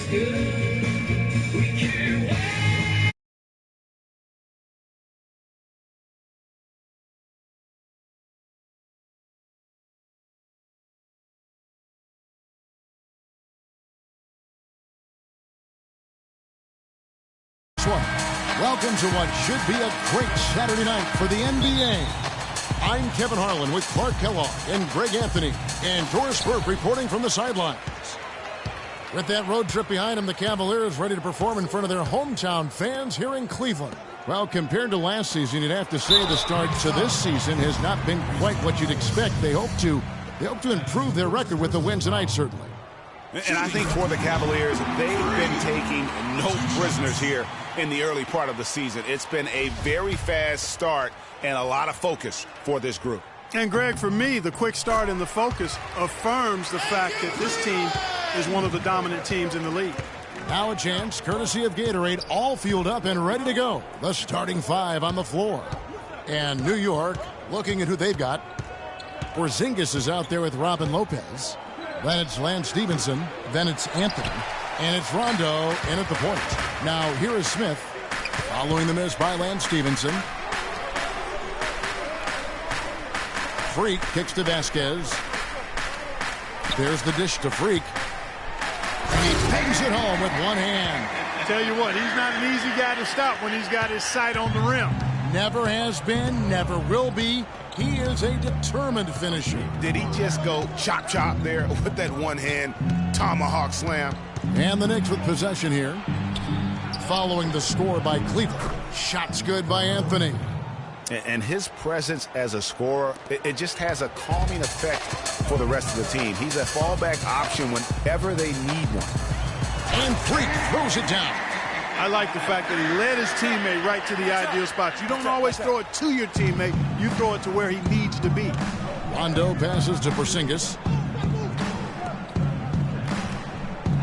Welcome to what should be a great Saturday night for the NBA. I'm Kevin Harlan with Clark Kellogg and Greg Anthony, and Doris Burke reporting from the sidelines. With that road trip behind them, the Cavaliers ready to perform in front of their hometown fans here in Cleveland. Well, compared to last season, you'd have to say the start to this season has not been quite what you'd expect. They hope to improve their record with the win tonight, certainly. And I think for the Cavaliers, they've been taking no prisoners here in the early part of the season. It's been a very fast start and a lot of focus for this group. And, Greg, for me, the quick start and the focus affirms the fact that this team is one of the dominant teams in the league. Now a chance, courtesy of Gatorade, all fueled up and ready to go. The starting five on the floor. And New York, looking at who they've got. Porzingis is out there with Robin Lopez. Then it's Lance Stevenson. Then it's Anthony. And it's Rondo in at the point. Now here is Smith, following the miss by Lance Stevenson. Freak kicks to Vasquez. There's the dish to Freak. And he bangs it home with one hand. Tell you what, he's not an easy guy to stop when he's got his sight on the rim. Never has been, never will be. He is a determined finisher. Did he just go chop there with that one-hand tomahawk slam? And the Knicks with possession here. Following the score by Cleveland. Shots good by Anthony. And his presence as a scorer, it just has a calming effect for the rest of the team. He's a fallback option whenever they need one. And Freak throws it down. I like the fact that he led his teammate right to the ideal spot. You don't always throw it to your teammate. You throw it to where he needs to be. Rondo passes to Porzingis.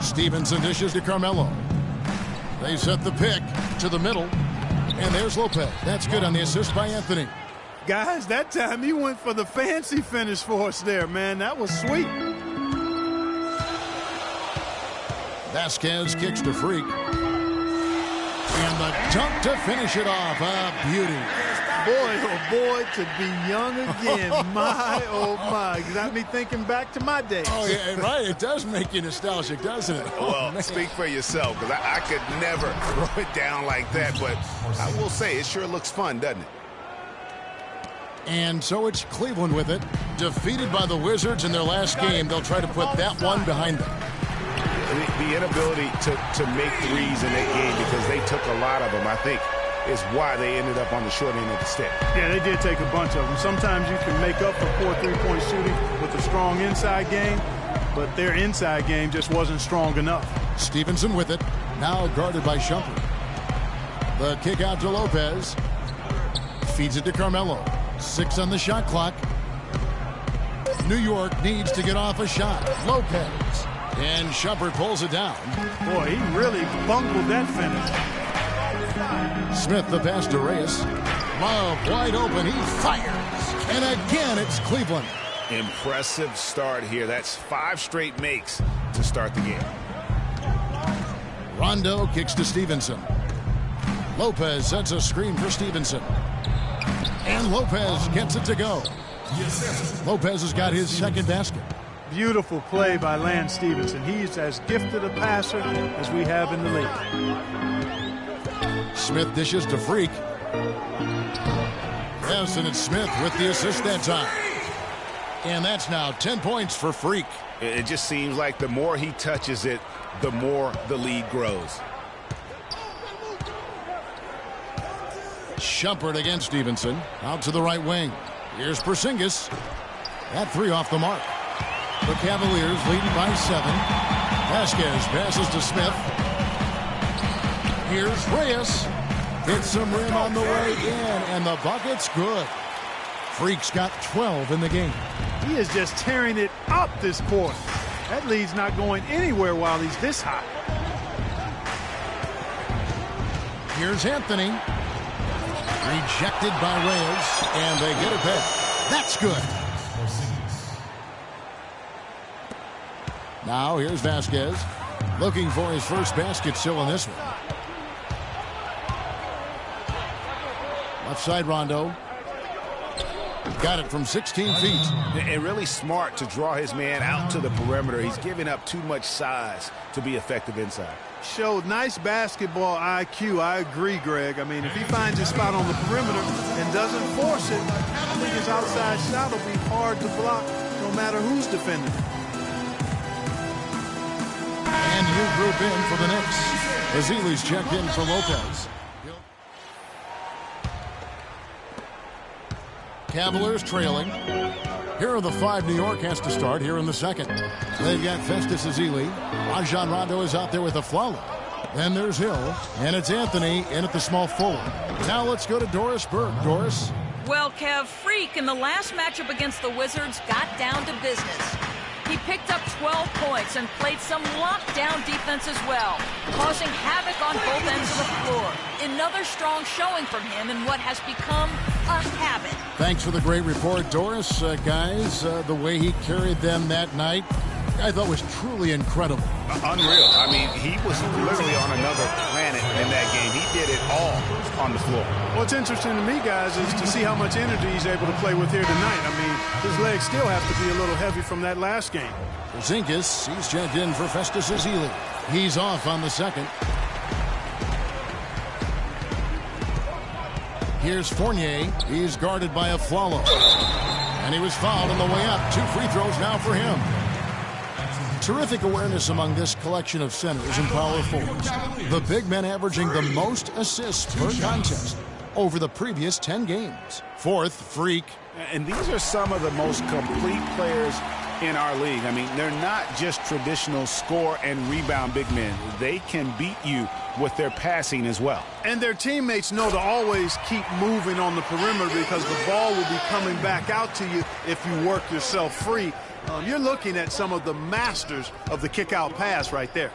Stevenson dishes to Carmelo. They set the pick to the middle. And there's Lopez. That's good on the assist by Anthony. Guys, that time he went for the fancy finish for us there, man. That was sweet. Vasquez kicks to Freak. And the dunk to finish it off. A beauty. Boy, oh boy, to be young again. My, oh my. Got me thinking back to my days. Oh, yeah, right. It does make you nostalgic, doesn't it? Well, speak for yourself, because I could never throw it down like that. But I will say, it sure looks fun, doesn't it? And so it's Cleveland with it. Defeated by the Wizards in their last game. They'll try to put that one behind them. The inability to make threes in that game, because they took a lot of them, I think, is why they ended up on the short end of the stick. Yeah, they did take a bunch of them. Sometimes you can make up for poor three-point shooting with a strong inside game, but their inside game just wasn't strong enough. Stevenson with it, now guarded by Shumpert. The kick out to Lopez. Feeds it to Carmelo. 6 on the shot clock. New York needs to get off a shot. Lopez. And Shumpert pulls it down. Boy, he really bungled that finish. Smith the pass to Reyes. Love wide open. He fires. And again, it's Cleveland. Impressive start here. That's 5 straight makes to start the game. Rondo kicks to Stevenson. Lopez sets a screen for Stevenson. And Lopez gets it to go. Lopez has got his second basket. Beautiful play by Lance Stevenson. He's as gifted a passer as we have in the league. Smith dishes to Freak. Yes, and it's Smith with the assist that time. And that's now 10 points for Freak. It just seems like the more he touches it, the more the lead grows. Shumpert against Stevenson. Out to the right wing. Here's Porzingis. That 3 off the mark. The Cavaliers leading by 7. Vasquez passes to Smith. Here's Reyes. Hits some rim on the way in, and the bucket's good. Freak's got 12 in the game. He is just tearing it up this quarter. That lead's not going anywhere while he's this hot. Here's Anthony. Rejected by Reyes, and they get it back. That's good. Now here's Vasquez. Looking for his first basket still in this one. Left side Rondo. Got it from 16 feet. And really smart to draw his man out to the perimeter. He's giving up too much size to be effective inside. Showed nice basketball IQ. I agree, Greg. I mean, if he finds his spot on the perimeter and doesn't force it, I think his outside shot will be hard to block no matter who's defending. And new group in for the Knicks. Ezeli's checked in for Lopez. Cavaliers trailing. Here are the 5 New York has to start here in the second. They've got Festus Ezeli. Rajon Rondo is out there with a Flawless. Then there's Hill. And it's Anthony in at the small forward. Now let's go to Doris Burke. Doris? Well, Kev, Freak in the last matchup against the Wizards got down to business. He picked up 12 points and played some lockdown defense as well, causing havoc on both ends of the floor. Another strong showing from him in what has become a habit. Thanks for the great report, Doris. Guys, the way he carried them that night, I thought was truly incredible. Unreal. I mean, he was literally on another planet in that game. He did it all on the floor. What's interesting to me, guys, is to see how much energy he's able to play with here tonight. I mean, his legs still have to be a little heavy from that last game. Porzingis, he's checked in for Festus Ezeli. He's off on the second. Here's Fournier. He's guarded by a Flawless. And he was fouled on the way up. 2 free throws now for him. Terrific awareness among this collection of centers and power forwards. The big men averaging the most assists per contest over the previous 10 games. Fourth, Freak. And these are some of the most complete players in our league. I mean, they're not just traditional score and rebound big men. They can beat you with their passing as well. And their teammates know to always keep moving on the perimeter because the ball will be coming back out to you if you work yourself free. You're looking at some of the masters of the kick-out pass right there.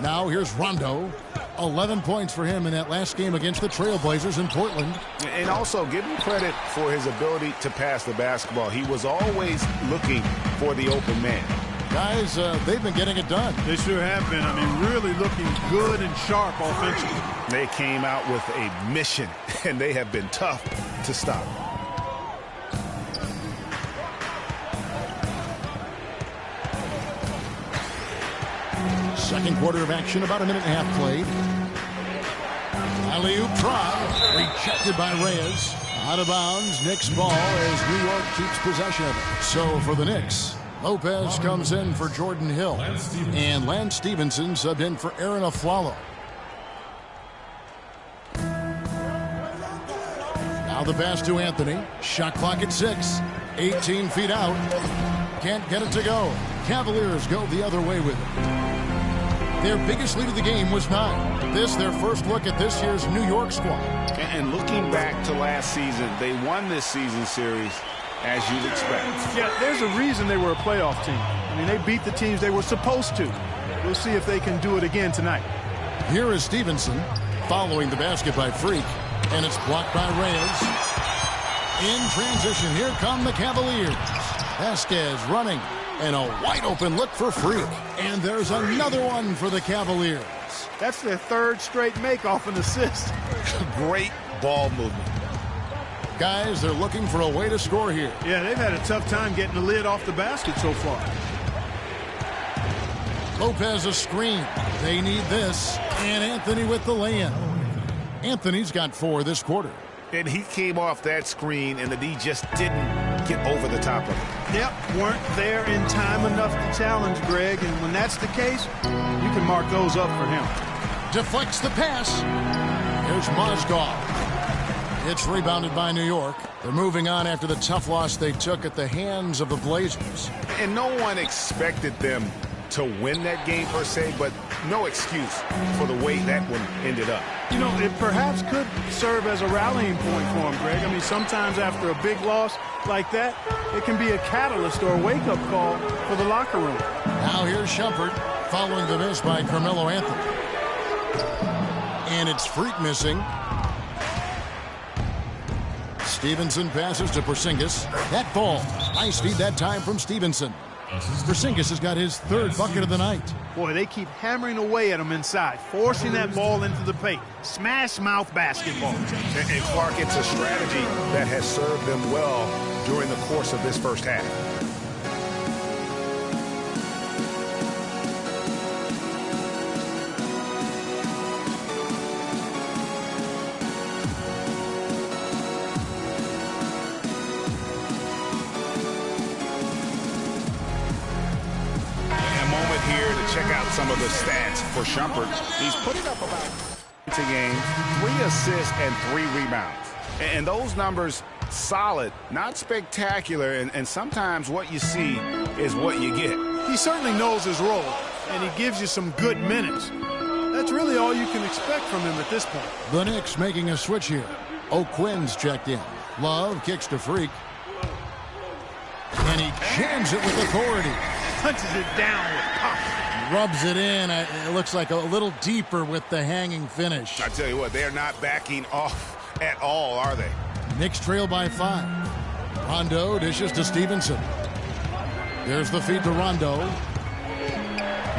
Now here's Rondo. 11 points for him in that last game against the Trailblazers in Portland. And also give him credit for his ability to pass the basketball. He was always looking for the open man. Guys, they've been getting it done. They sure have been. I mean, really looking good and sharp offensively. They came out with a mission, and they have been tough to stop. Second quarter of action, about a minute and a half played. Alley-oop try, rejected by Reyes. Out of bounds, Knicks ball as New York keeps possession of it. So for the Knicks, Lopez comes in for Jordan Hill. And Lance Stevenson subbed in for Aaron Aflalo. Now the pass to Anthony. Shot clock at 6. 18 feet out. Can't get it to go. Cavaliers go the other way with it. Their biggest lead of the game was 9. This, their first look at this year's New York squad. And looking back to last season, they won this season series, as you'd expect. Yeah, there's a reason they were a playoff team. I mean, they beat the teams they were supposed to. We'll see if they can do it again tonight. Here is Stevenson following the basket by Freak, and it's blocked by Reyes. In transition, here come the Cavaliers. Vasquez running. And a wide-open look for Freak. And there's another one for the Cavaliers. That's their third straight make off an assist. Great ball movement. Guys, they're looking for a way to score here. Yeah, they've had a tough time getting the lid off the basket so far. Lopez a screen. They need this. And Anthony with the lay-in. Anthony's got 4 this quarter. And he came off that screen, and the D just didn't get over the top of it. Yep, weren't there in time enough to challenge Greg, and when that's the case, you can mark those up for him. Deflects the pass. Here's Mozgov. It's rebounded by New York. They're moving on after the tough loss they took at the hands of the Blazers. And no one expected them to win that game per se, but no excuse for the way that one ended up. You know, it perhaps could serve as a rallying point for him, Greg. I mean, sometimes after a big loss like that, it can be a catalyst or a wake-up call for the locker room. Now here's Shumpert following the miss by Carmelo Anthony. And it's Freak missing. Stevenson passes to Porzingis. That ball. Nice feed that time from Stevenson. Porzingis has got his third bucket of the night. Boy, they keep hammering away at him inside, forcing that ball into the paint. Smash mouth basketball. And Clark, it's a strategy that has served them well during the course of this first half. Check out some of the stats for Shumpert. He's putting up about a game, 3 assists and 3 rebounds. And those numbers, solid, not spectacular, and sometimes what you see is what you get. He certainly knows his role, and he gives you some good minutes. That's really all you can expect from him at this point. The Knicks making a switch here. O'Quinn's checked in. Love kicks to Freak. And he jams it with authority. Punches it down with pop. Rubs it in. It looks like a little deeper with the hanging finish. I tell you what, they're not backing off at all, are they? Knicks trail by 5. Rondo dishes to Stevenson. There's the feed to Rondo.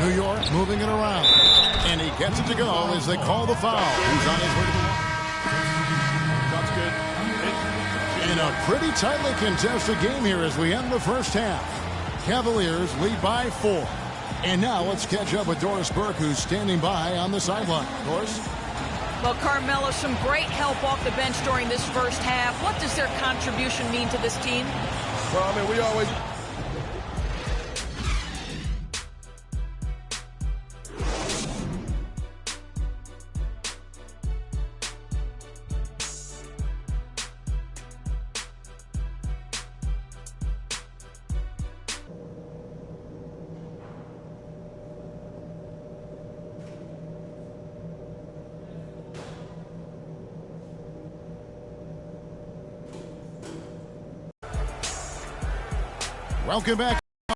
New York moving it around. And he gets it to go as they call the foul. He's on his way to the line. That's good. And a pretty tightly contested game here as we end the first half. Cavaliers lead by 4. And now let's catch up with Doris Burke, who's standing by on the sideline. Doris? Well, Carmelo, some great help off the bench during this first half. What does their contribution mean to this team? Well, I mean, we always... Welcome back.